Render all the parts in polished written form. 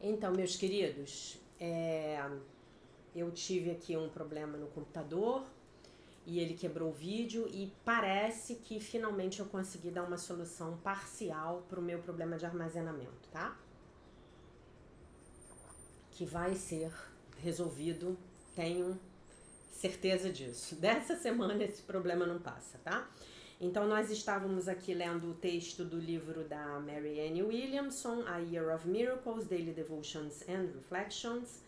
Então, meus queridos, eu tive aqui um problema no computador e ele quebrou o vídeo e parece que finalmente eu consegui dar uma solução parcial para o meu problema de armazenamento, tá? Que vai ser resolvido, tenho certeza disso. Dessa semana esse problema não passa, tá? Então nós estávamos aqui lendo o texto do livro da Marianne Williamson, A Year of Miracles, Daily Devotions and Reflections,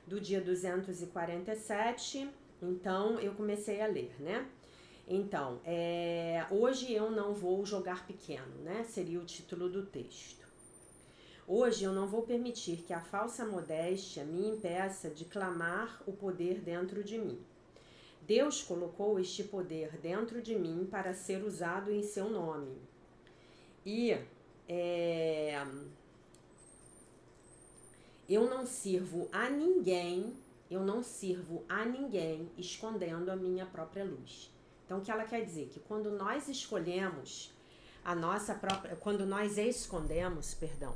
do dia 247. Então eu comecei a ler, né? Então, hoje eu não vou jogar pequeno, né? Seria o título do texto. Hoje eu não vou permitir que a falsa modéstia me impeça de clamar o poder dentro de mim. Deus colocou este poder dentro de mim para ser usado em seu nome. E eu não sirvo a ninguém, escondendo a minha própria luz. Então, o que ela quer dizer? Que quando nós escolhemos a nossa própria, quando nós escondemos, perdão,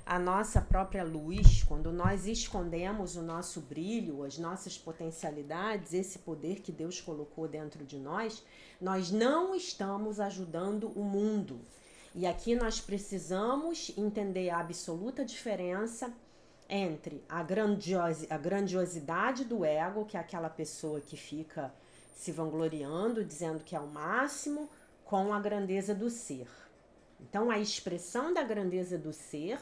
a nossa própria luz, quando nós escondemos o nosso brilho, as nossas potencialidades, esse poder que Deus colocou dentro de nós, nós não estamos ajudando o mundo. E aqui nós precisamos entender a absoluta diferença entre a grandiosidade do ego, que é aquela pessoa que fica se vangloriando, dizendo que é o máximo, com a grandeza do ser. Então, a expressão da grandeza do ser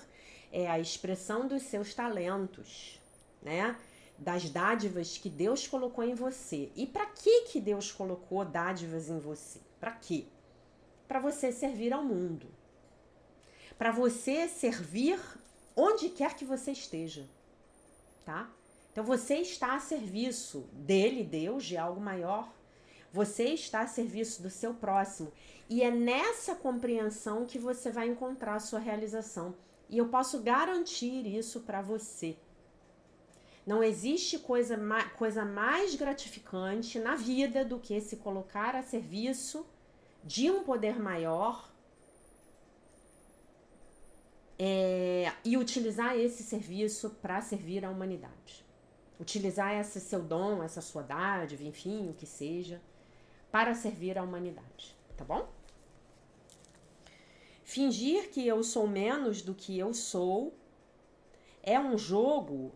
é a expressão dos seus talentos, né? Das dádivas que Deus colocou em você. E para que Deus colocou dádivas em você? Para quê? Para você servir ao mundo. Para você servir onde quer que você esteja, tá? Então você está a serviço dele, Deus, de algo maior. Você está a serviço do seu próximo. E é nessa compreensão que você vai encontrar a sua realização. E eu posso garantir isso para você. Não existe coisa mais gratificante na vida do que se colocar a serviço de um poder maior e utilizar esse serviço para servir a humanidade. Utilizar esse seu dom, essa sua dádiva, enfim, o que seja, para servir a humanidade, tá bom? Fingir que eu sou menos do que eu sou é um jogo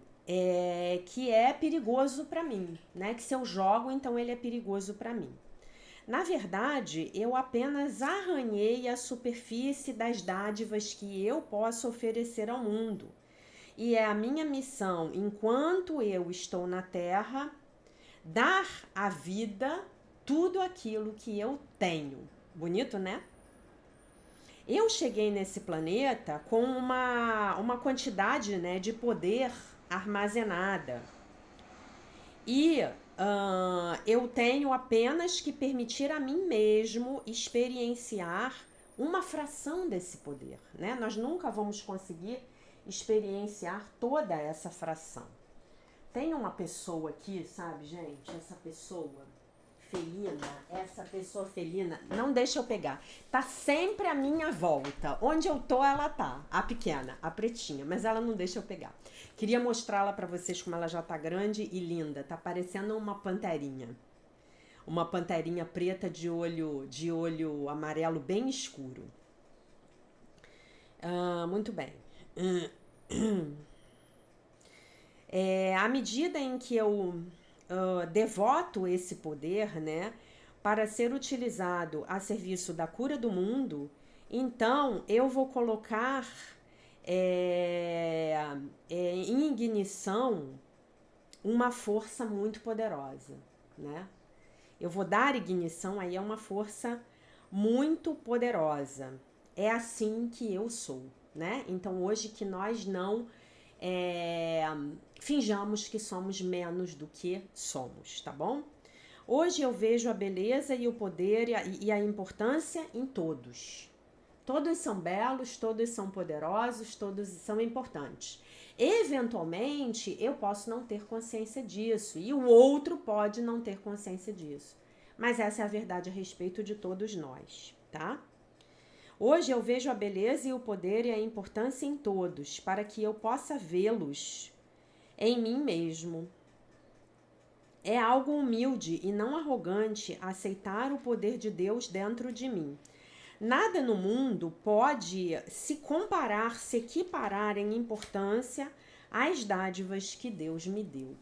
que é perigoso para mim, né? Que se eu jogo, então ele é perigoso para mim. Na verdade, eu apenas arranhei a superfície das dádivas que eu posso oferecer ao mundo. E é a minha missão, enquanto eu estou na Terra, dar à vida tudo aquilo que eu tenho. Bonito, né? Eu cheguei nesse planeta com uma quantidade, né, de poder armazenada. E eu tenho apenas que permitir a mim mesmo experienciar uma fração desse poder, né? Nós nunca vamos conseguir experienciar toda essa fração. Tem uma pessoa aqui, sabe, gente? Essa pessoa felina, não deixa eu pegar. Tá sempre à minha volta. Onde eu tô, ela tá. A pequena, a pretinha, mas ela não deixa eu pegar. Queria mostrá-la pra vocês como ela já tá grande e linda. Tá parecendo uma panterinha. Uma panterinha preta de olho amarelo bem escuro. Muito bem. À medida em que eu devoto esse poder, né, para ser utilizado a serviço da cura do mundo, então eu vou colocar em ignição uma força muito poderosa, né? Eu vou dar ignição aí a uma força muito poderosa. É assim que eu sou, né? Então hoje que nós não finjamos que somos menos do que somos, tá bom? Hoje eu vejo a beleza e o poder e a importância em todos. Todos são belos, todos são poderosos, todos são importantes. Eventualmente, eu posso não ter consciência disso e o outro pode não ter consciência disso. Mas essa é a verdade a respeito de todos nós, tá? Hoje eu vejo a beleza e o poder e a importância em todos, para que eu possa vê-los em mim mesmo. É algo humilde e não arrogante aceitar o poder de Deus dentro de mim. Nada no mundo pode se comparar, se equiparar em importância às dádivas que Deus me deu,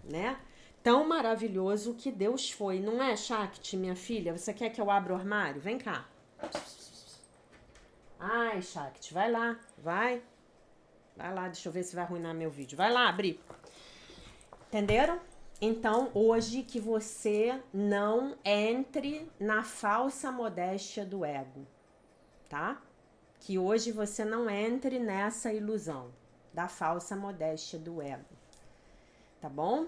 né? Tão maravilhoso que Deus foi, não é, Shakti, minha filha? Você quer que eu abra o armário? Vem cá. Ai, Shakti, vai lá, vai. Vai lá, deixa eu ver se vai arruinar meu vídeo. Vai lá, abrir. Entenderam? Então, hoje que você não entre na falsa modéstia do ego, tá? Que hoje você não entre nessa ilusão da falsa modéstia do ego, tá bom?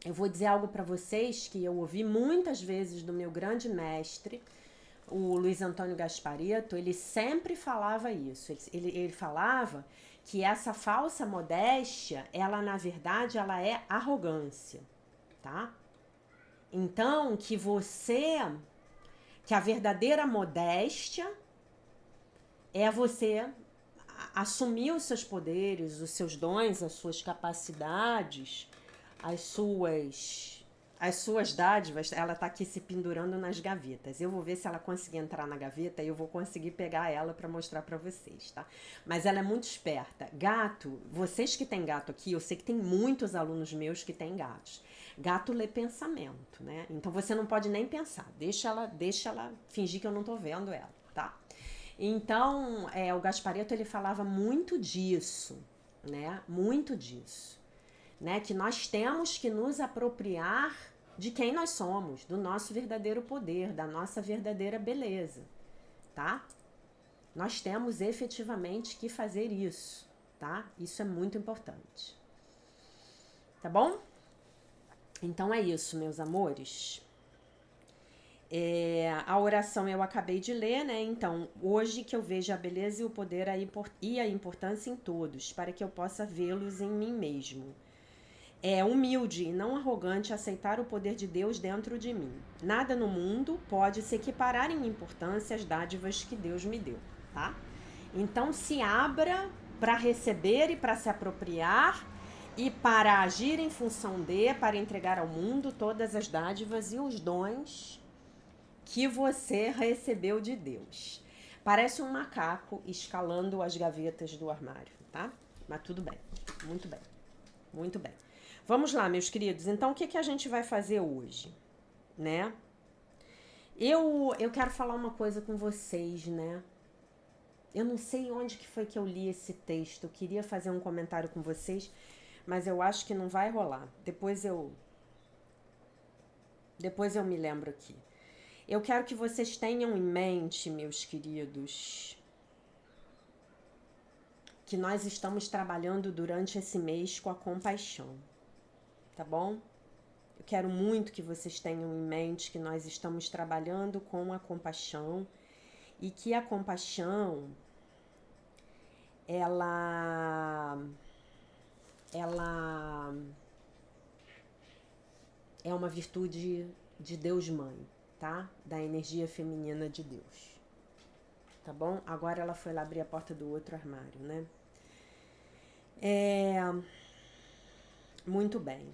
Eu vou dizer algo para vocês que eu ouvi muitas vezes do meu grande mestre, o Luiz Antônio Gasparetto. Ele sempre falava isso. Ele falava que essa falsa modéstia, ela na verdade, ela é arrogância, tá? Então, que a verdadeira modéstia é você assumir os seus poderes, os seus dons, as suas capacidades, as suas dádivas. Ela tá aqui se pendurando nas gavetas. Eu vou ver se ela conseguir entrar na gaveta e eu vou conseguir pegar ela para mostrar para vocês, tá? Mas ela é muito esperta. Gato, vocês que têm gato aqui, eu sei que tem muitos alunos meus que têm gatos. Gato lê pensamento, né? Então você não pode nem pensar. Deixa ela fingir que eu não tô vendo ela, tá? Então, o Gasparetto, ele falava muito disso, né? Muito disso. Né, que nós temos que nos apropriar de quem nós somos, do nosso verdadeiro poder, da nossa verdadeira beleza, tá? Nós temos efetivamente que fazer isso, tá? Isso é muito importante. Tá bom? Então é isso, meus amores. A oração eu acabei de ler, né? Então, hoje que eu vejo a beleza e o poder e a importância em todos, para que eu possa vê-los em mim mesmo. É humilde e não arrogante aceitar o poder de Deus dentro de mim. Nada no mundo pode se equiparar em importância às dádivas que Deus me deu, tá? Então se abra para receber e para se apropriar e para agir em função para entregar ao mundo todas as dádivas e os dons que você recebeu de Deus. Parece um macaco escalando as gavetas do armário, tá? Mas tudo bem, muito bem, muito bem. Vamos lá, meus queridos. Então, o que a gente vai fazer hoje, né? Eu quero falar uma coisa com vocês, né? Eu não sei onde que foi que eu li esse texto. Eu queria fazer um comentário com vocês, mas eu acho que não vai rolar. Depois eu me lembro aqui. Eu quero que vocês tenham em mente, meus queridos, que nós estamos trabalhando durante esse mês com a compaixão. Tá bom? Eu quero muito que vocês tenham em mente que nós estamos trabalhando com a compaixão e que a compaixão, ela é uma virtude de Deus Mãe, tá? Da energia feminina de Deus. Tá bom? Agora ela foi lá abrir a porta do outro armário, né? Muito bem.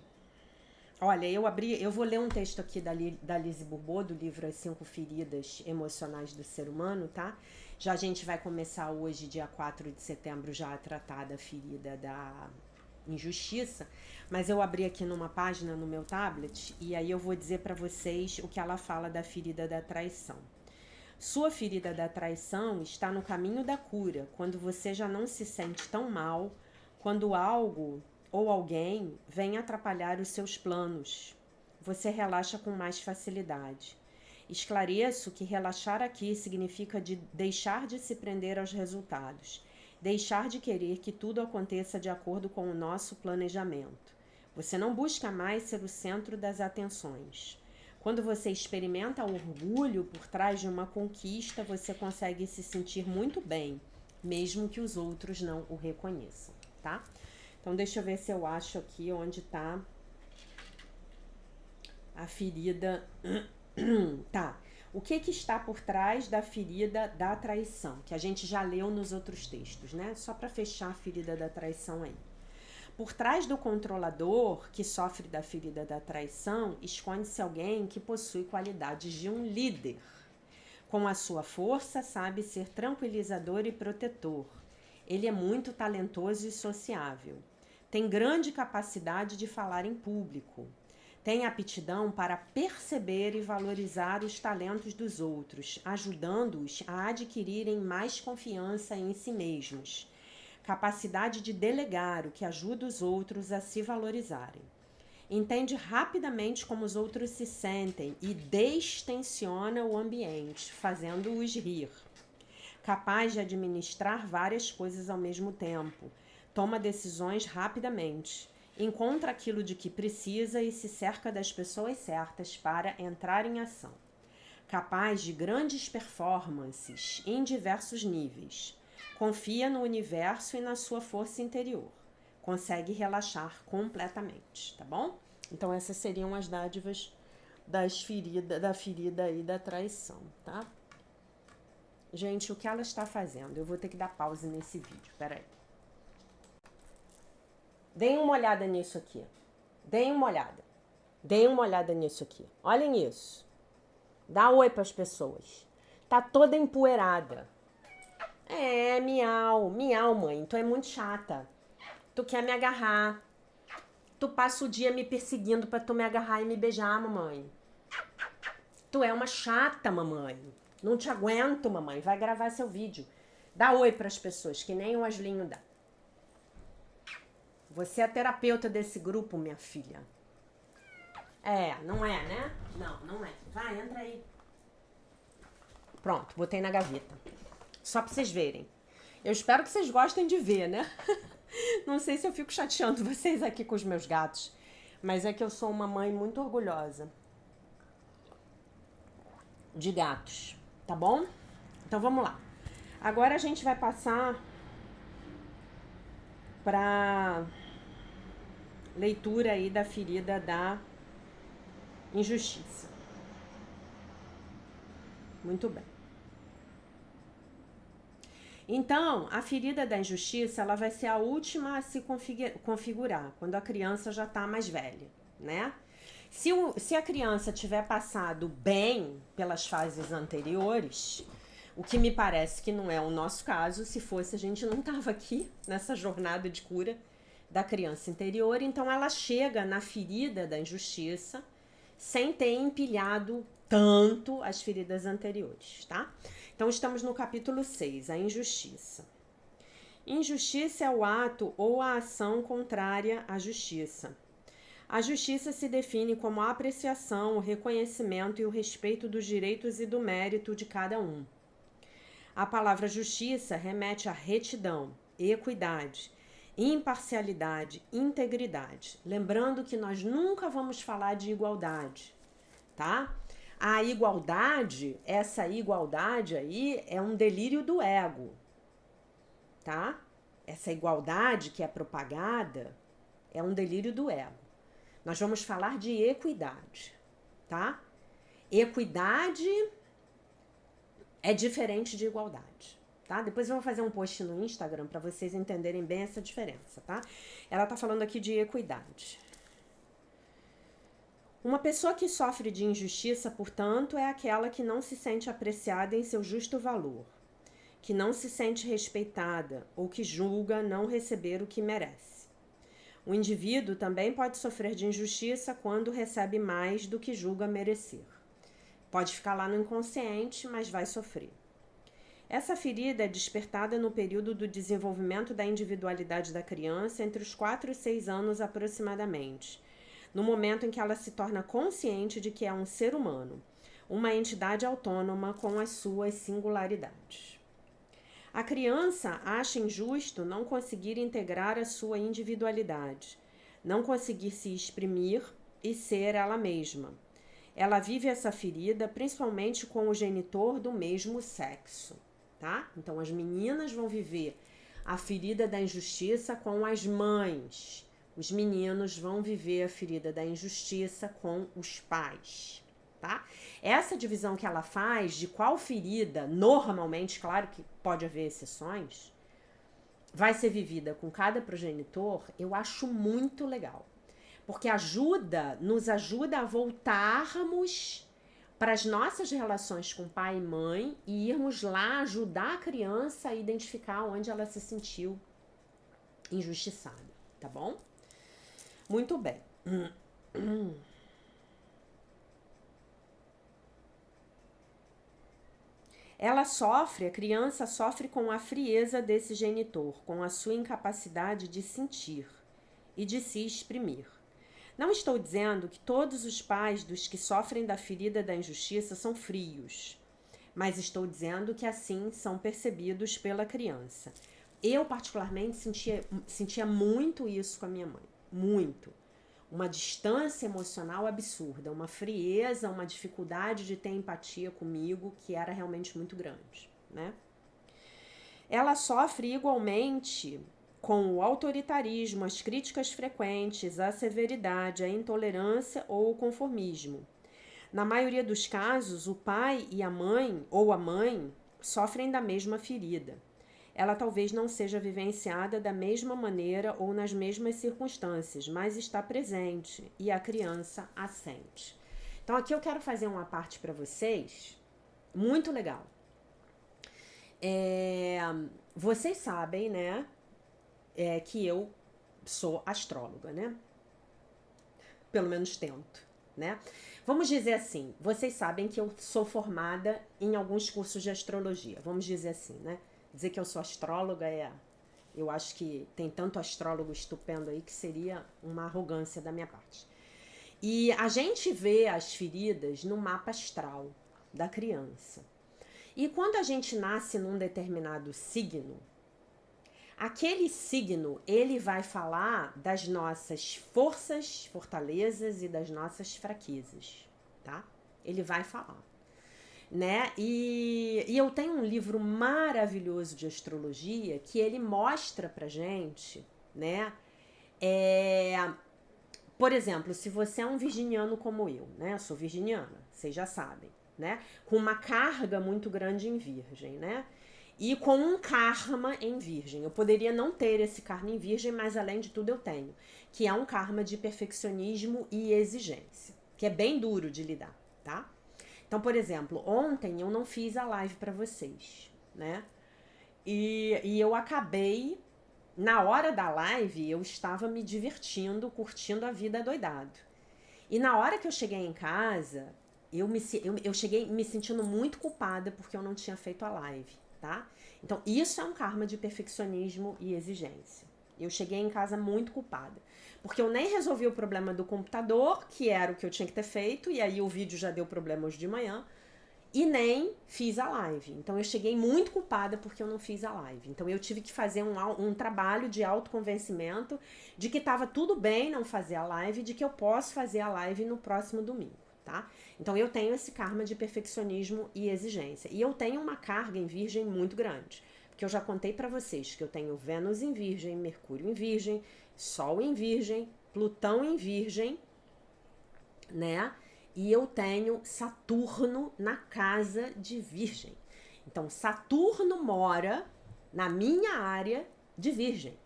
Olha, eu vou ler um texto aqui da Lise Bourbeau, do livro As 5 Feridas Emocionais do Ser Humano, tá? Já a gente vai começar hoje, dia 4 de setembro, já a tratar da ferida da injustiça, mas eu abri aqui numa página no meu tablet e aí eu vou dizer para vocês o que ela fala da ferida da traição. Sua ferida da traição está no caminho da cura, quando você já não se sente tão mal, quando algo ou alguém vem atrapalhar os seus planos. Você relaxa com mais facilidade. Esclareço que relaxar aqui significa deixar de se prender aos resultados, deixar de querer que tudo aconteça de acordo com o nosso planejamento. Você não busca mais ser o centro das atenções. Quando você experimenta orgulho por trás de uma conquista, você consegue se sentir muito bem, mesmo que os outros não o reconheçam, tá? Então, deixa eu ver se eu acho aqui onde tá a ferida. Tá. O que está por trás da ferida da traição? Que a gente já leu nos outros textos, né? Só para fechar a ferida da traição aí. Por trás do controlador que sofre da ferida da traição, esconde-se alguém que possui qualidades de um líder. Com a sua força, sabe ser tranquilizador e protetor. Ele é muito talentoso e sociável. Tem grande capacidade de falar em público. Tem aptidão para perceber e valorizar os talentos dos outros, ajudando-os a adquirirem mais confiança em si mesmos. Capacidade de delegar, o que ajuda os outros a se valorizarem. Entende rapidamente como os outros se sentem e destensiona o ambiente, fazendo-os rir. Capaz de administrar várias coisas ao mesmo tempo. Toma decisões rapidamente. Encontra aquilo de que precisa e se cerca das pessoas certas para entrar em ação. Capaz de grandes performances em diversos níveis. Confia no universo e na sua força interior. Consegue relaxar completamente, tá bom? Então essas seriam as dádivas da ferida e da traição, tá? Gente, o que ela está fazendo? Eu vou ter que dar pausa nesse vídeo, peraí. Deem uma olhada nisso aqui. Deem uma olhada. Deem uma olhada nisso aqui. Olhem isso. Dá oi para as pessoas. Tá toda empoeirada. É, miau, miau, mãe. Tu é muito chata. Tu quer me agarrar. Tu passa o dia me perseguindo pra tu me agarrar e me beijar, mamãe. Tu é uma chata, mamãe. Não te aguento, mamãe. Vai gravar seu vídeo. Dá oi pras pessoas, que nem o Aslinho dá. Você é a terapeuta desse grupo, minha filha. É, não é, né? Não, não é. Vai, entra aí. Pronto, botei na gaveta. Só pra vocês verem. Eu espero que vocês gostem de ver, né? Não sei se eu fico chateando vocês aqui com os meus gatos, mas é que eu sou uma mãe muito orgulhosa de gatos, tá bom? Então vamos lá. Agora a gente vai passar para leitura aí da ferida da injustiça. Muito bem. Então, a ferida da injustiça, ela vai ser a última a se configurar, quando a criança já está mais velha, né? Se a criança tiver passado bem pelas fases anteriores, o que me parece que não é o nosso caso, se fosse a gente não estava aqui nessa jornada de cura da criança interior, então ela chega na ferida da injustiça sem ter empilhado tanto as feridas anteriores, tá? Então, estamos no capítulo 6, a injustiça. Injustiça é o ato ou a ação contrária à justiça. A justiça se define como a apreciação, o reconhecimento e o respeito dos direitos e do mérito de cada um. A palavra justiça remete à retidão, equidade, imparcialidade, integridade. Lembrando que nós nunca vamos falar de igualdade, tá? A igualdade, essa igualdade aí é um delírio do ego, tá? Essa igualdade que é propagada é um delírio do ego. Nós vamos falar de equidade, tá? Equidade é diferente de igualdade, tá? Depois eu vou fazer um post no Instagram para vocês entenderem bem essa diferença, tá? Ela tá falando aqui de equidade. Uma pessoa que sofre de injustiça, portanto, é aquela que não se sente apreciada em seu justo valor, que não se sente respeitada ou que julga não receber o que merece. O indivíduo também pode sofrer de injustiça quando recebe mais do que julga merecer. Pode ficar lá no inconsciente, mas vai sofrer. Essa ferida é despertada no período do desenvolvimento da individualidade da criança, entre os 4 e 6 anos aproximadamente, no momento em que ela se torna consciente de que é um ser humano, uma entidade autônoma com as suas singularidades. A criança acha injusto não conseguir integrar a sua individualidade, não conseguir se exprimir e ser ela mesma. Ela vive essa ferida principalmente com o genitor do mesmo sexo, tá? Então as meninas vão viver a ferida da injustiça com as mães. Os meninos vão viver a ferida da injustiça com os pais, tá? Essa divisão que ela faz de qual ferida, normalmente, claro que pode haver exceções, vai ser vivida com cada progenitor, eu acho muito legal. Porque nos ajuda a voltarmos para as nossas relações com pai e mãe e irmos lá ajudar a criança a identificar onde ela se sentiu injustiçada, tá bom? Muito bem. A criança sofre com a frieza desse genitor, com a sua incapacidade de sentir e de se exprimir. Não estou dizendo que todos os pais dos que sofrem da ferida da injustiça são frios, mas estou dizendo que assim são percebidos pela criança. Eu, particularmente, sentia muito isso com a minha mãe. Muito. Uma distância emocional absurda, uma frieza, uma dificuldade de ter empatia comigo que era realmente muito grande, né? Ela sofre igualmente com o autoritarismo, as críticas frequentes, a severidade, a intolerância ou o conformismo. Na maioria dos casos, o pai e a mãe, ou a mãe, sofrem da mesma ferida. Ela talvez não seja vivenciada da mesma maneira ou nas mesmas circunstâncias, mas está presente e a criança a sente. Então aqui eu quero fazer uma parte para vocês, muito legal. Vocês sabem, né, que eu sou astróloga, né? Pelo menos tento, né? Vamos dizer assim, vocês sabem que eu sou formada em alguns cursos de astrologia, vamos dizer assim, né? Dizer que eu sou astróloga eu acho que tem tanto astrólogo estupendo aí que seria uma arrogância da minha parte. E a gente vê as feridas no mapa astral da criança. E quando a gente nasce num determinado signo, aquele signo, ele vai falar das nossas forças, fortalezas e das nossas fraquezas, tá? Ele vai falar. Né? E eu tenho um livro maravilhoso de astrologia que ele mostra pra gente, né? Por exemplo, se você é um virginiano como eu, né? Eu sou virginiana, vocês já sabem, né? Com uma carga muito grande em virgem, né? E com um karma em virgem. Eu poderia não ter esse karma em virgem, mas além de tudo eu tenho. Que é um karma de perfeccionismo e exigência. Que é bem duro de lidar, tá? Então, por exemplo, ontem eu não fiz a live para vocês, né? E eu acabei, na hora da live, eu estava me divertindo, curtindo a vida doidado. E na hora que eu cheguei em casa, eu cheguei me sentindo muito culpada porque eu não tinha feito a live, tá? Então, isso é um karma de perfeccionismo e exigência. Eu cheguei em casa muito culpada. Porque eu nem resolvi o problema do computador, que era o que eu tinha que ter feito, e aí o vídeo já deu problema hoje de manhã, e nem fiz a live. Então eu cheguei muito culpada porque eu não fiz a live. Então eu tive que fazer um trabalho de autoconvencimento de que estava tudo bem não fazer a live, de que eu posso fazer a live no próximo domingo, tá? Então eu tenho esse karma de perfeccionismo e exigência. E eu tenho uma carga em virgem muito grande. Porque eu já contei pra vocês que eu tenho Vênus em virgem, Mercúrio em virgem, Sol em virgem, Plutão em virgem, né? E eu tenho Saturno na casa de virgem. Então, Saturno mora na minha área de virgem,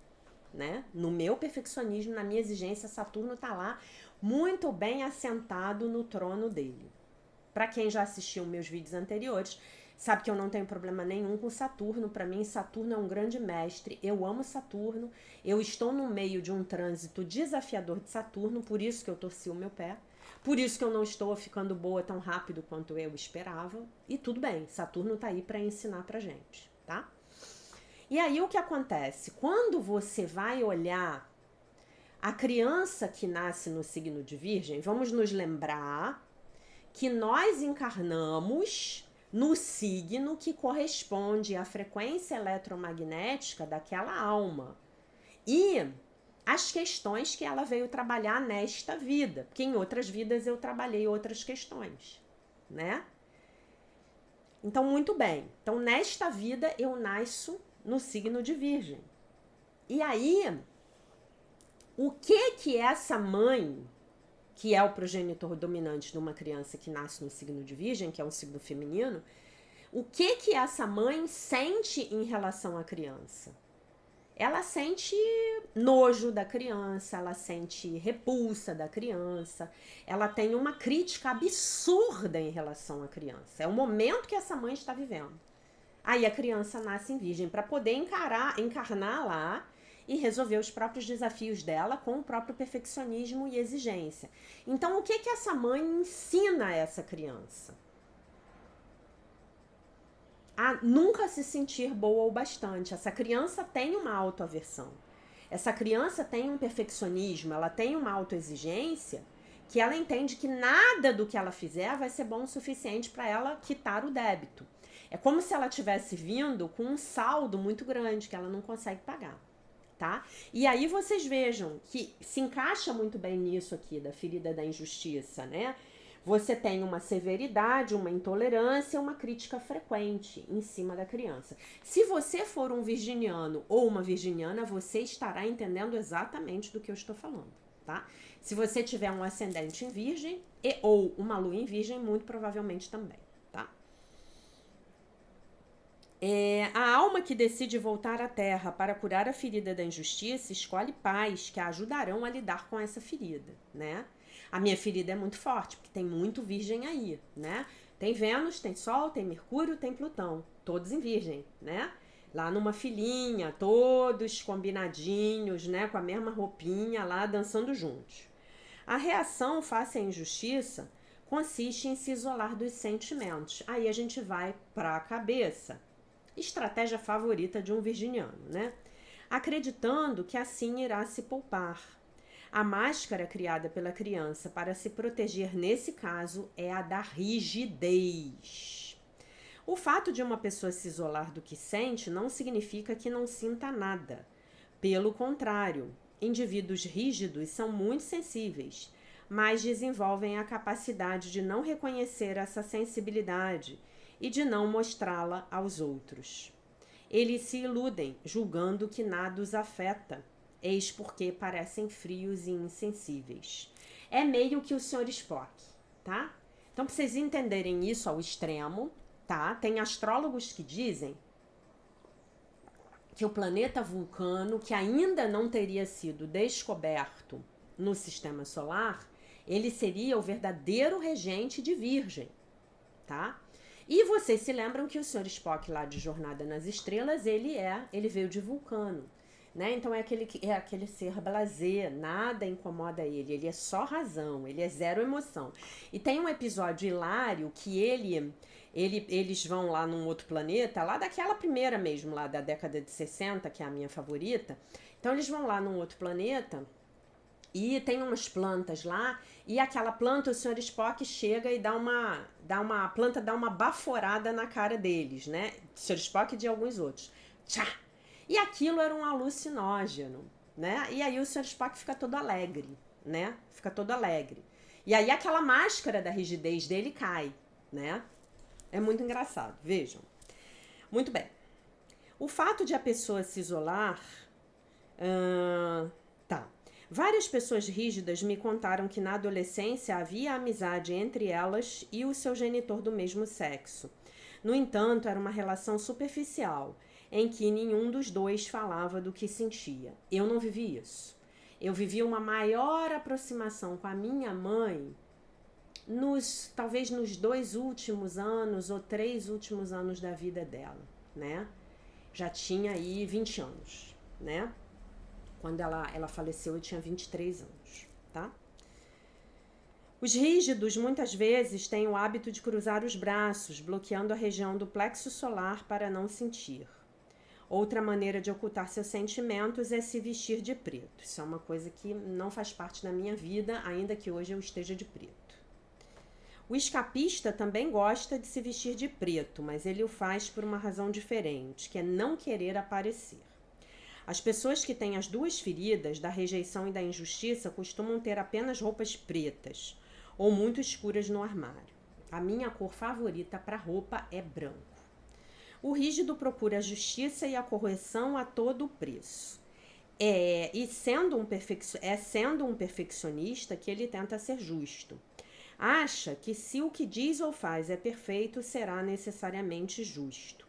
né? No meu perfeccionismo, na minha exigência, Saturno tá lá muito bem assentado no trono dele. Para quem já assistiu meus vídeos anteriores, sabe que eu não tenho problema nenhum com Saturno. Para mim, Saturno é um grande mestre. Eu amo Saturno. Eu estou no meio de um trânsito desafiador de Saturno, por isso que eu torci o meu pé. Por isso que eu não estou ficando boa tão rápido quanto eu esperava. E tudo bem, Saturno tá aí para ensinar pra gente, tá? E aí o que acontece? Quando você vai olhar a criança que nasce no signo de Virgem, vamos nos lembrar que nós encarnamos no signo que corresponde à frequência eletromagnética daquela alma. E as questões que ela veio trabalhar nesta vida, porque em outras vidas eu trabalhei outras questões, né? Então, muito bem. Então, nesta vida eu nasço no signo de Virgem. E aí, o que essa mãe que é o progenitor dominante de uma criança que nasce no signo de Virgem, que é um signo feminino, o que essa mãe sente em relação à criança? Ela sente nojo da criança, ela sente repulsa da criança, ela tem uma crítica absurda em relação à criança. É o momento que essa mãe está vivendo. Aí a criança nasce em Virgem para poder encarnar lá e resolver os próprios desafios dela com o próprio perfeccionismo e exigência. Então, o que essa mãe ensina a essa criança? A nunca se sentir boa o bastante. Essa criança tem uma autoaversão. Essa criança tem um perfeccionismo, ela tem uma autoexigência que ela entende que nada do que ela fizer vai ser bom o suficiente para ela quitar o débito. É como se ela tivesse vindo com um saldo muito grande que ela não consegue pagar, tá? E aí vocês vejam que se encaixa muito bem nisso aqui da ferida da injustiça, né? Você tem uma severidade, uma intolerância, uma crítica frequente em cima da criança. Se você for um virginiano ou uma virginiana, você estará entendendo exatamente do que eu estou falando, tá? Se você tiver um ascendente em Virgem ou uma lua em Virgem, muito provavelmente também, tá? A alma que decide voltar à Terra para curar a ferida da injustiça escolhe pais que a ajudarão a lidar com essa ferida, né? A minha ferida é muito forte, porque tem muito Virgem aí, né? Tem Vênus, tem Sol, tem Mercúrio, tem Plutão, todos em Virgem, né? Lá numa filinha, todos combinadinhos, né? Com a mesma roupinha lá, dançando juntos. A reação face à injustiça consiste em se isolar dos sentimentos. Aí a gente vai para a cabeça. Estratégia favorita de um virginiano, né? Acreditando que assim irá se poupar. A máscara criada pela criança para se proteger nesse caso é a da rigidez. O fato de uma pessoa se isolar do que sente não significa que não sinta nada. Pelo contrário, indivíduos rígidos são muito sensíveis, mas desenvolvem a capacidade de não reconhecer essa sensibilidade e de não mostrá-la aos outros. Eles se iludem, julgando que nada os afeta. Eis porque parecem frios e insensíveis. É meio que o Sr. Spock, tá? Então, para vocês entenderem isso ao extremo, tá? Tem astrólogos que dizem que o planeta Vulcano, que ainda não teria sido descoberto no sistema solar, ele seria o verdadeiro regente de Virgem, tá? E vocês se lembram que o Sr. Spock lá de Jornada nas Estrelas, ele veio de Vulcano. Né? Então é aquele ser blasé, nada incomoda ele é só razão, ele é zero emoção. E tem um episódio hilário que eles vão lá num outro planeta, lá daquela primeira mesmo, lá da década de 60, que é a minha favorita. Então eles vão lá num outro planeta e tem umas plantas lá, e aquela planta, o Sr. Spock chega e a planta dá uma baforada na cara deles, né? Sr. Spock e de alguns outros. Tchá! E aquilo era um alucinógeno, né? E aí o Sr. Spock fica todo alegre, né? Fica todo alegre. E aí aquela máscara da rigidez dele cai, né? É muito engraçado, vejam. Muito bem. O fato de a pessoa se isolar... tá. Várias pessoas rígidas me contaram que na adolescência havia amizade entre elas e o seu genitor do mesmo sexo. No entanto, era uma relação superficial, em que nenhum dos dois falava do que sentia. Eu não vivi isso. Eu vivi uma maior aproximação com a minha mãe talvez nos 2 últimos anos ou 3 últimos anos da vida dela, né? Já tinha aí 20 anos, né? Quando ela faleceu, eu tinha 23 anos, tá? Os rígidos muitas vezes têm o hábito de cruzar os braços, bloqueando a região do plexo solar para não sentir. Outra maneira de ocultar seus sentimentos é se vestir de preto. Isso é uma coisa que não faz parte da minha vida, ainda que hoje eu esteja de preto. O escapista também gosta de se vestir de preto, mas ele o faz por uma razão diferente, que é não querer aparecer. As pessoas que têm as 2 feridas, da rejeição e da injustiça, costumam ter apenas roupas pretas ou muito escuras no armário. A minha cor favorita para roupa é branco. O rígido procura a justiça e a correção a todo preço. sendo um perfeccionista que ele tenta ser justo. Acha que se o que diz ou faz é perfeito, será necessariamente justo.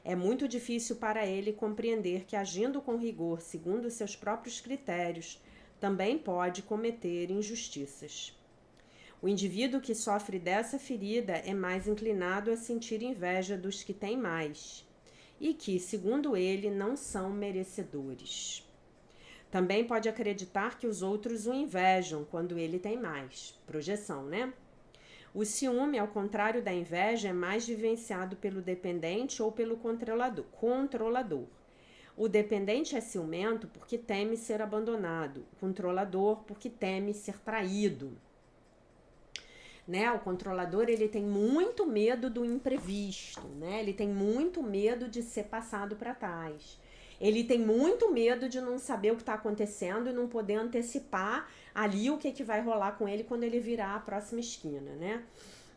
É muito difícil para ele compreender que, agindo com rigor segundo seus próprios critérios, também pode cometer injustiças. O indivíduo que sofre dessa ferida é mais inclinado a sentir inveja dos que têm mais e que, segundo ele, não são merecedores. Também pode acreditar que os outros o invejam quando ele tem mais. Projeção, né? O ciúme, ao contrário da inveja, é mais vivenciado pelo dependente ou pelo controlador. O dependente é ciumento porque teme ser abandonado, o controlador porque teme ser traído. Né? O controlador, ele tem muito medo do imprevisto, né? Ele tem muito medo de ser passado para trás. Ele tem muito medo de não saber o que está acontecendo e não poder antecipar ali o que vai rolar com ele quando ele virar a próxima esquina, né?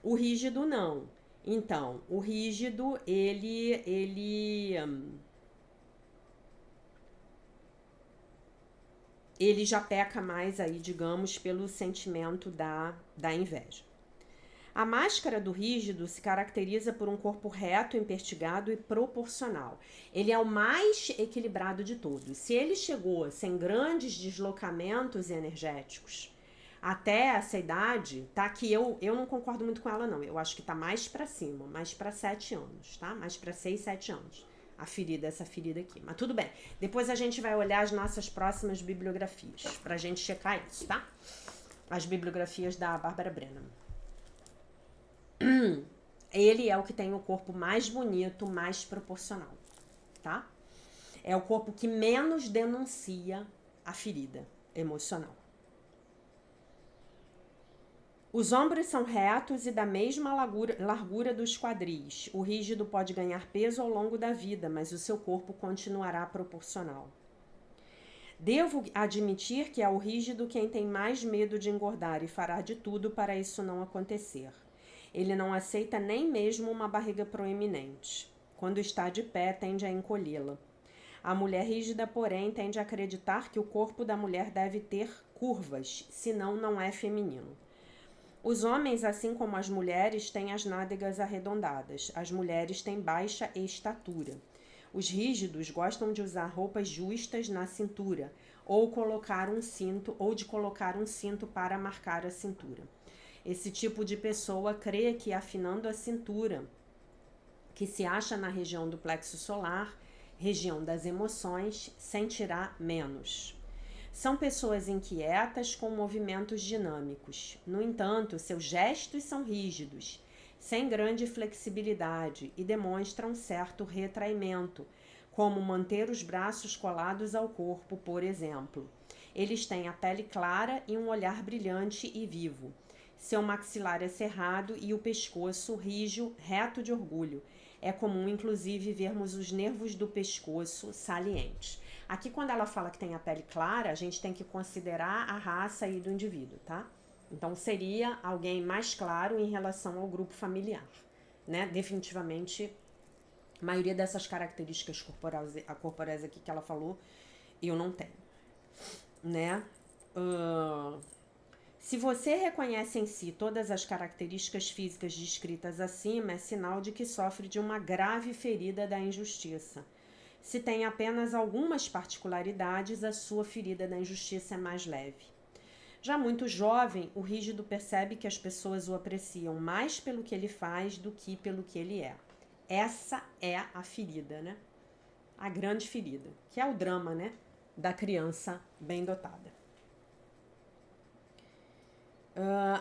O rígido não. Então, o rígido, ele já peca mais aí, digamos, pelo sentimento da inveja. A máscara do rígido se caracteriza por um corpo reto, impertigado e proporcional. Ele é o mais equilibrado de todos. Se ele chegou sem grandes deslocamentos energéticos até essa idade, tá? Que eu não concordo muito com ela, não. Eu acho que tá mais pra cima, mais pra 7 anos, tá? Mais pra 6, 7 anos. Essa ferida aqui. Mas tudo bem. Depois a gente vai olhar as nossas próximas bibliografias pra gente checar isso, tá? As bibliografias da Bárbara Brennan. Ele é o que tem o corpo mais bonito, mais proporcional, tá? É o corpo que menos denuncia a ferida emocional. Os ombros são retos e da mesma largura dos quadris. O rígido pode ganhar peso ao longo da vida, mas o seu corpo continuará proporcional. Devo admitir que é o rígido quem tem mais medo de engordar e fará de tudo para isso não acontecer. Ele não aceita nem mesmo uma barriga proeminente. Quando está de pé, tende a encolhê-la. A mulher rígida, porém, tende a acreditar que o corpo da mulher deve ter curvas, senão não é feminino. Os homens, assim como as mulheres, têm as nádegas arredondadas. As mulheres têm baixa estatura. Os rígidos gostam de usar roupas justas na cintura, ou de colocar um cinto para marcar a cintura. Esse tipo de pessoa crê que afinando a cintura, que se acha na região do plexo solar, região das emoções, sentirá menos. São pessoas inquietas com movimentos dinâmicos. No entanto, seus gestos são rígidos, sem grande flexibilidade e demonstram certo retraimento, como manter os braços colados ao corpo, por exemplo. Eles têm a pele clara e um olhar brilhante e vivo. Seu maxilar é cerrado e o pescoço rígido, reto de orgulho. É comum, inclusive, vermos os nervos do pescoço salientes. Aqui, quando ela fala que tem a pele clara, a gente tem que considerar a raça aí do indivíduo, tá? Então, seria alguém mais claro em relação ao grupo familiar, né? Definitivamente, a maioria dessas características corporais aqui que ela falou, eu não tenho, né? Se você reconhece em si todas as características físicas descritas acima, é sinal de que sofre de uma grave ferida da injustiça. Se tem apenas algumas particularidades, a sua ferida da injustiça é mais leve. Já muito jovem, o rígido percebe que as pessoas o apreciam mais pelo que ele faz do que pelo que ele é. Essa é a ferida, né? A grande ferida, que é o drama, né? Da criança bem dotada.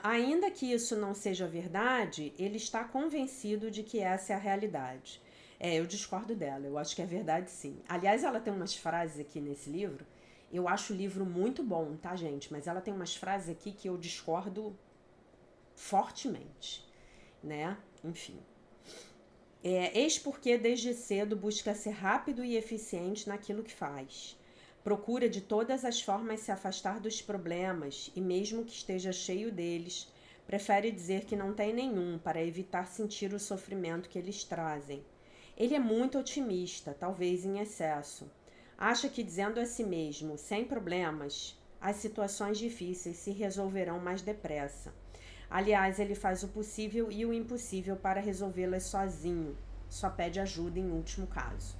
Ainda que isso não seja verdade, ele está convencido de que essa é a realidade. Eu discordo dela, eu acho que é verdade sim. Aliás, ela tem umas frases aqui nesse livro, eu acho o livro muito bom, tá, gente? Mas ela tem umas frases aqui que eu discordo fortemente, né? Enfim. Eis porque desde cedo busca ser rápido e eficiente naquilo que faz. Procura de todas as formas se afastar dos problemas e, mesmo que esteja cheio deles, prefere dizer que não tem nenhum para evitar sentir o sofrimento que eles trazem. Ele é muito otimista, talvez em excesso. Acha que dizendo a si mesmo, sem problemas, as situações difíceis se resolverão mais depressa. Aliás, ele faz o possível e o impossível para resolvê-las sozinho. Só pede ajuda em último caso.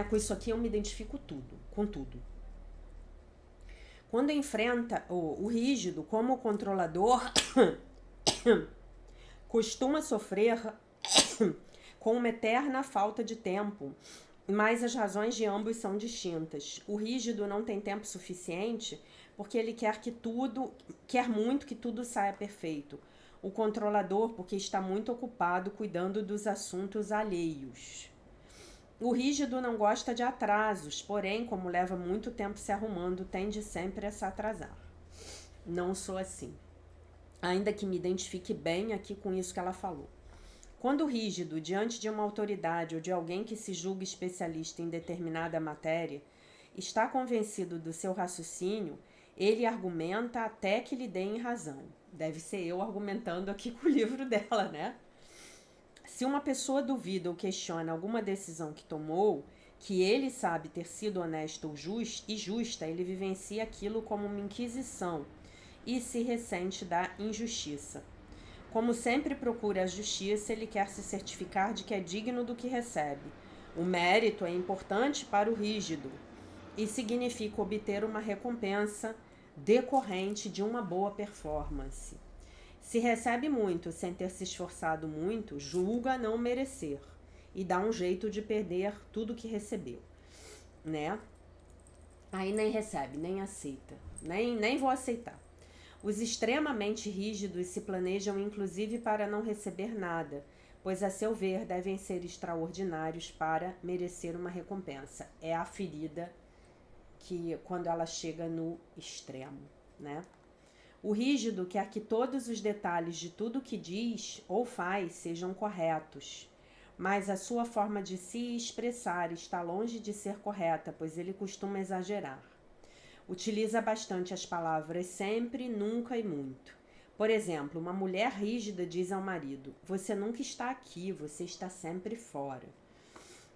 Com isso aqui eu me identifico com tudo. Quando enfrenta o rígido como o controlador, costuma sofrer com uma eterna falta de tempo, mas as razões de ambos são distintas. O rígido não tem tempo suficiente porque ele quer muito que tudo saia perfeito. O controlador porque está muito ocupado cuidando dos assuntos alheios. O rígido não gosta de atrasos, porém, como leva muito tempo se arrumando, tende sempre a se atrasar. Não sou assim. Ainda que me identifique bem aqui com isso que ela falou. Quando o rígido, diante de uma autoridade ou de alguém que se julga especialista em determinada matéria, está convencido do seu raciocínio, ele argumenta até que lhe deem razão. Deve ser eu argumentando aqui com o livro dela, né? Se uma pessoa duvida ou questiona alguma decisão que tomou, que ele sabe ter sido honesta ou justa, ele vivencia aquilo como uma inquisição e se ressente da injustiça. Como sempre procura a justiça, ele quer se certificar de que é digno do que recebe. O mérito é importante para o rígido e significa obter uma recompensa decorrente de uma boa performance. Se recebe muito sem ter se esforçado muito, julga não merecer e dá um jeito de perder tudo que recebeu, né? Aí nem recebe, nem aceita, nem vou aceitar. Os extremamente rígidos se planejam inclusive para não receber nada, pois a seu ver devem ser extraordinários para merecer uma recompensa. É a ferida que quando ela chega no extremo, né? O rígido quer que todos os detalhes de tudo que diz ou faz sejam corretos, mas a sua forma de se expressar está longe de ser correta, pois ele costuma exagerar. Utiliza bastante as palavras sempre, nunca e muito. Por exemplo, uma mulher rígida diz ao marido: "Você nunca está aqui, você está sempre fora."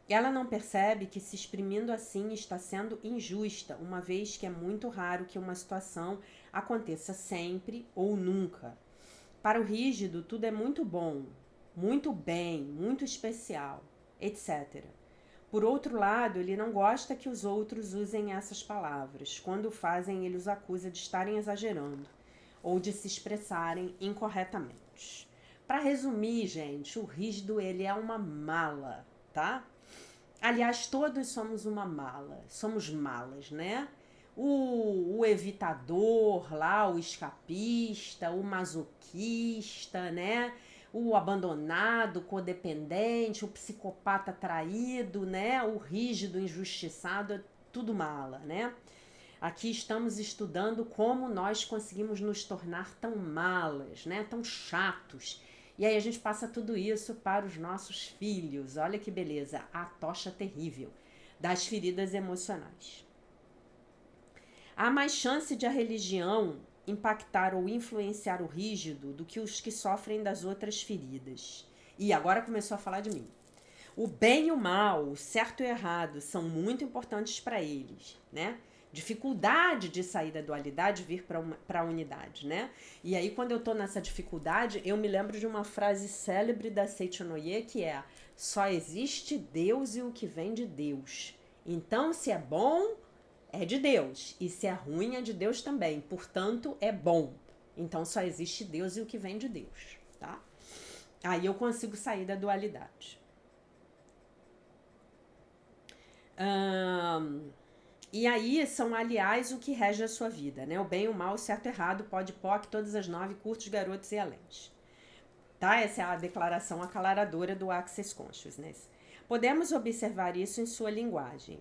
Ela não percebe que se exprimindo assim está sendo injusta, uma vez que é muito raro que uma situação aconteça sempre ou nunca. Para o rígido, tudo é muito bom, muito bem, muito especial, etc. Por outro lado, ele não gosta que os outros usem essas palavras. Quando o fazem, ele os acusa de estarem exagerando ou de se expressarem incorretamente. Para resumir, gente, o rígido ele é uma mala, tá? Aliás, todos somos uma mala, somos malas, né? O evitador lá, o escapista, o masoquista, né? O abandonado, o codependente, o psicopata traído, né? O rígido, injustiçado, é tudo mala, né? Aqui estamos estudando como nós conseguimos nos tornar tão malas, né? Tão chatos. E aí a gente passa tudo isso para os nossos filhos. Olha que beleza, a tocha terrível das feridas emocionais. Há mais chance de a religião impactar ou influenciar o rígido do que os que sofrem das outras feridas. E agora começou a falar de mim. O bem e o mal, o certo e o errado, são muito importantes para eles, né? Dificuldade de sair da dualidade, vir para a unidade, né? E aí, quando eu tô nessa dificuldade, eu me lembro de uma frase célebre da Seichonoye, que é: só existe Deus e o que vem de Deus. Então, se é bom, é de Deus. E se é ruim, é de Deus também. Portanto, é bom. Então, só existe Deus e o que vem de Deus, tá? Aí eu consigo sair da dualidade. E aí são, aliás, o que rege a sua vida, né? O bem, o mal, o certo e errado, pode, poc, todas as 9, curtos, garotos e aléns. Tá? Essa é a declaração aclaradora do Access Consciousness. Podemos observar isso em sua linguagem.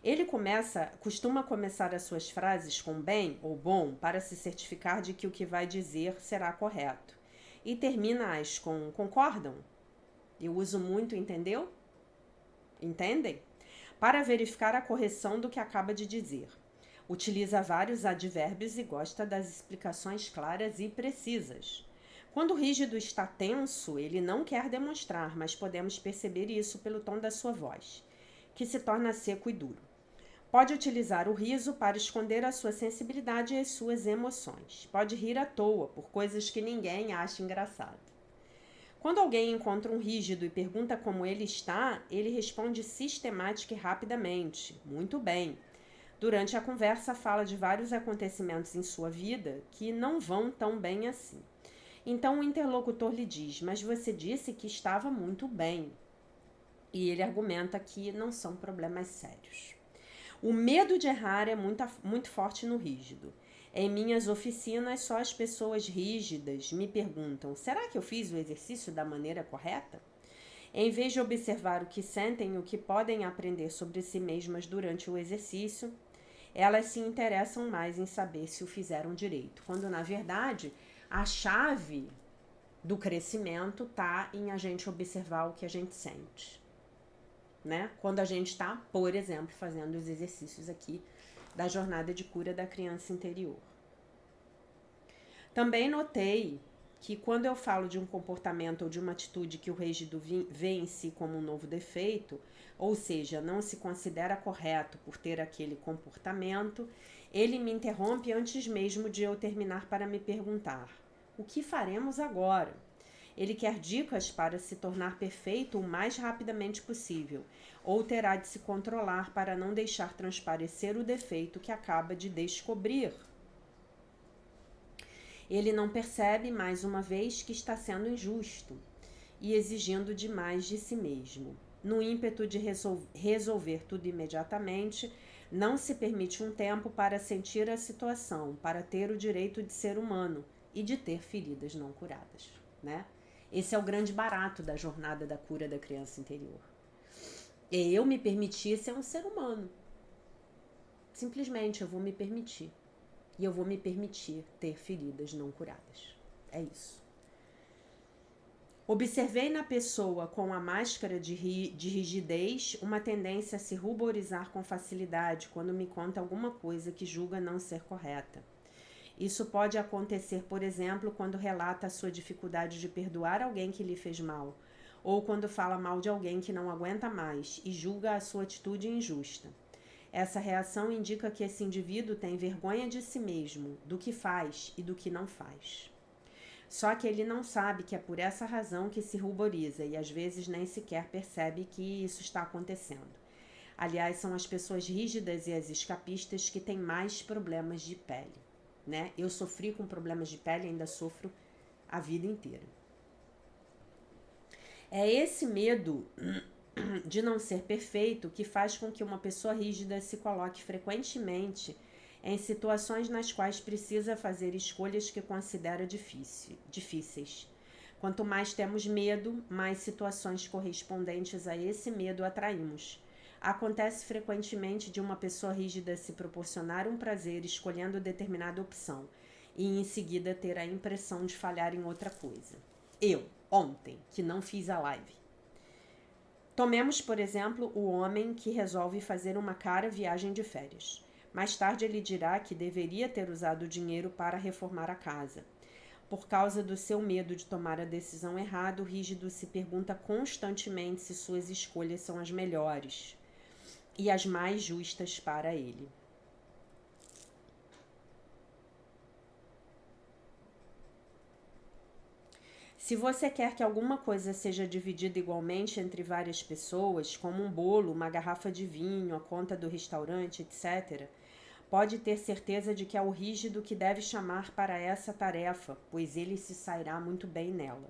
Ele costuma começar as suas frases com bem ou bom para se certificar de que o que vai dizer será correto. E termina-as com concordam? Eu uso muito, entendeu? Entendem? Para verificar a correção do que acaba de dizer. Utiliza vários advérbios e gosta das explicações claras e precisas. Quando o rígido está tenso, ele não quer demonstrar, mas podemos perceber isso pelo tom da sua voz, que se torna seco e duro. Pode utilizar o riso para esconder a sua sensibilidade e as suas emoções. Pode rir à toa por coisas que ninguém acha engraçado. Quando alguém encontra um rígido e pergunta como ele está, ele responde sistemática e rapidamente: muito bem. Durante a conversa, fala de vários acontecimentos em sua vida que não vão tão bem assim. Então o interlocutor lhe diz: mas você disse que estava muito bem. E ele argumenta que não são problemas sérios. O medo de errar é muito forte no rígido. Em minhas oficinas, só as pessoas rígidas me perguntam: será que eu fiz o exercício da maneira correta? Em vez de observar o que sentem e o que podem aprender sobre si mesmas durante o exercício, elas se interessam mais em saber se o fizeram direito, quando na verdade a chave do crescimento está em a gente observar o que a gente sente, né? Quando a gente está, por exemplo, fazendo os exercícios aqui da jornada de cura da criança interior. Também notei que quando eu falo de um comportamento ou de uma atitude que o rígido vê em si como um novo defeito, ou seja, não se considera correto por ter aquele comportamento, ele me interrompe antes mesmo de eu terminar para me perguntar: o que faremos agora? Ele quer dicas para se tornar perfeito o mais rapidamente possível, ou terá de se controlar para não deixar transparecer o defeito que acaba de descobrir. Ele não percebe, mais uma vez, que está sendo injusto e exigindo demais de si mesmo. No ímpeto de resolver tudo imediatamente, não se permite um tempo para sentir a situação, para ter o direito de ser humano e de ter feridas não curadas, né? Esse é o grande barato da jornada da cura da criança interior. E eu me permitir ser um ser humano. Simplesmente eu vou me permitir. E eu vou me permitir ter feridas não curadas. É isso. Observei na pessoa com a máscara de rigidez uma tendência a se ruborizar com facilidade quando me conta alguma coisa que julga não ser correta. Isso pode acontecer, por exemplo, quando relata a sua dificuldade de perdoar alguém que lhe fez mal, ou quando fala mal de alguém que não aguenta mais e julga a sua atitude injusta. Essa reação indica que esse indivíduo tem vergonha de si mesmo, do que faz e do que não faz. Só que ele não sabe que é por essa razão que se ruboriza e às vezes nem sequer percebe que isso está acontecendo. Aliás, são as pessoas rígidas e as escapistas que têm mais problemas de pele, né? Eu sofri com problemas de pele e ainda sofro a vida inteira. É esse medo de não ser perfeito que faz com que uma pessoa rígida se coloque frequentemente em situações nas quais precisa fazer escolhas que considera difíceis. Quanto mais temos medo, mais situações correspondentes a esse medo atraímos. Acontece frequentemente de uma pessoa rígida se proporcionar um prazer escolhendo determinada opção e em seguida ter a impressão de falhar em outra coisa. Eu, ontem, que não fiz a live. Tomemos, por exemplo, o homem que resolve fazer uma cara viagem de férias. Mais tarde ele dirá que deveria ter usado o dinheiro para reformar a casa. Por causa do seu medo de tomar a decisão errada, o rígido se pergunta constantemente se suas escolhas são as melhores e as mais justas para ele. Se você quer que alguma coisa seja dividida igualmente entre várias pessoas, como um bolo, uma garrafa de vinho, a conta do restaurante, etc., pode ter certeza de que é o rígido que deve chamar para essa tarefa, pois ele se sairá muito bem nela.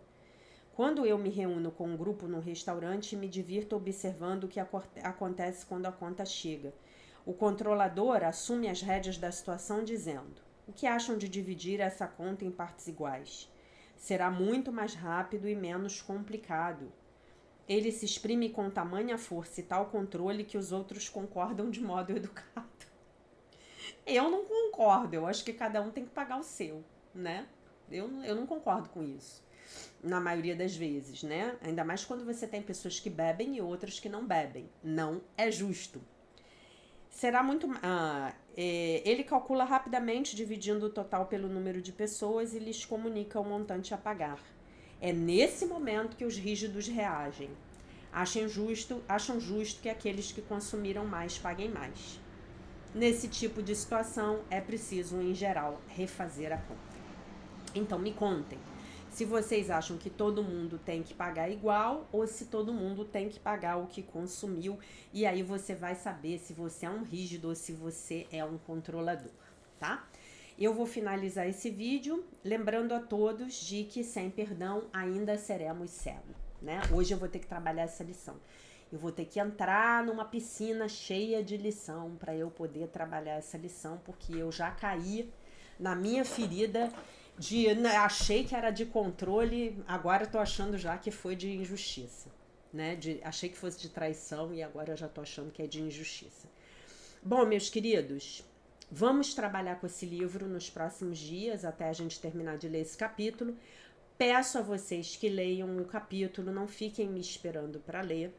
Quando eu me reúno com um grupo num restaurante, me divirto observando o que acontece quando a conta chega. O controlador assume as rédeas da situação dizendo: o que acham de dividir essa conta em partes iguais? Será muito mais rápido e menos complicado. Ele se exprime com tamanha força e tal controle que os outros concordam de modo educado. Eu não concordo, eu acho que cada um tem que pagar o seu, né? Eu não concordo com isso, na maioria das vezes, né? Ainda mais quando você tem pessoas que bebem e outras que não bebem. Não é justo. Será muito... ele calcula rapidamente, dividindo o total pelo número de pessoas e lhes comunica o montante a pagar. É nesse momento que os rígidos reagem. Acham justo que aqueles que consumiram mais paguem mais. nesse tipo de situação é preciso, em geral, refazer a conta. Então, me contem se vocês acham que todo mundo tem que pagar igual ou se todo mundo tem que pagar o que consumiu. E aí você vai saber se você é um rígido ou se você é um controlador, tá? Eu vou finalizar esse vídeo lembrando a todos de que sem perdão ainda seremos cegos, né? Hoje eu vou ter que trabalhar essa lição. Eu vou ter que entrar numa piscina cheia de lição para eu poder trabalhar essa lição, porque eu já caí na minha ferida achei que era de controle, agora tô achando já que foi de injustiça, né? Achei que fosse de traição e agora eu já tô achando que é de injustiça. Bom, meus queridos, vamos trabalhar com esse livro nos próximos dias até a gente terminar de ler esse capítulo. Peço a vocês que leiam o capítulo, não fiquem me esperando para ler.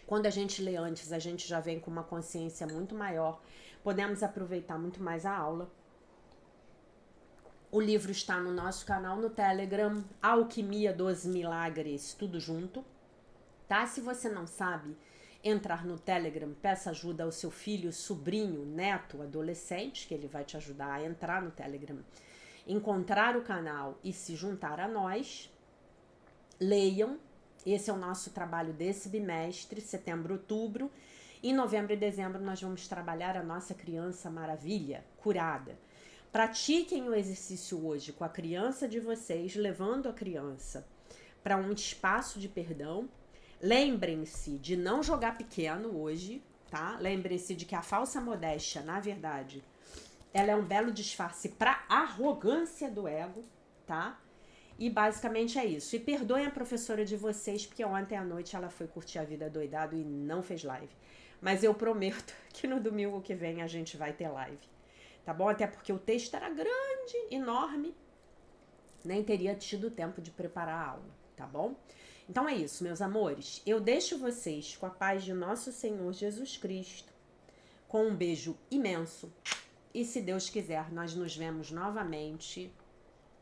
Quando a gente lê antes, a gente já vem com uma consciência muito maior, podemos aproveitar muito mais a aula. O livro está no nosso canal no Telegram, Alquimia dos Milagres, tudo junto, tá? Se você não sabe entrar no Telegram, peça ajuda ao seu filho, sobrinho, neto, adolescente, que ele vai te ajudar a entrar no Telegram, encontrar o canal e se juntar a nós. Leiam, esse é o nosso trabalho desse bimestre, setembro, outubro. Em novembro e dezembro nós vamos trabalhar a nossa criança maravilha, curada. Pratiquem o exercício hoje com a criança de vocês, levando a criança para um espaço de perdão. Lembrem-se de não jogar pequeno hoje, tá? Lembrem-se de que a falsa modéstia, na verdade, ela é um belo disfarce para arrogância do ego, tá? E basicamente é isso. E perdoem a professora de vocês, porque ontem à noite ela foi curtir a vida doidado e não fez live. Mas eu prometo que no domingo que vem a gente vai ter live. Tá bom? Até porque o texto era grande, enorme, nem teria tido tempo de preparar a aula, tá bom? Então é isso, meus amores. Eu deixo vocês com a paz de nosso Senhor Jesus Cristo, com um beijo imenso. E se Deus quiser, nós nos vemos novamente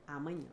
amanhã.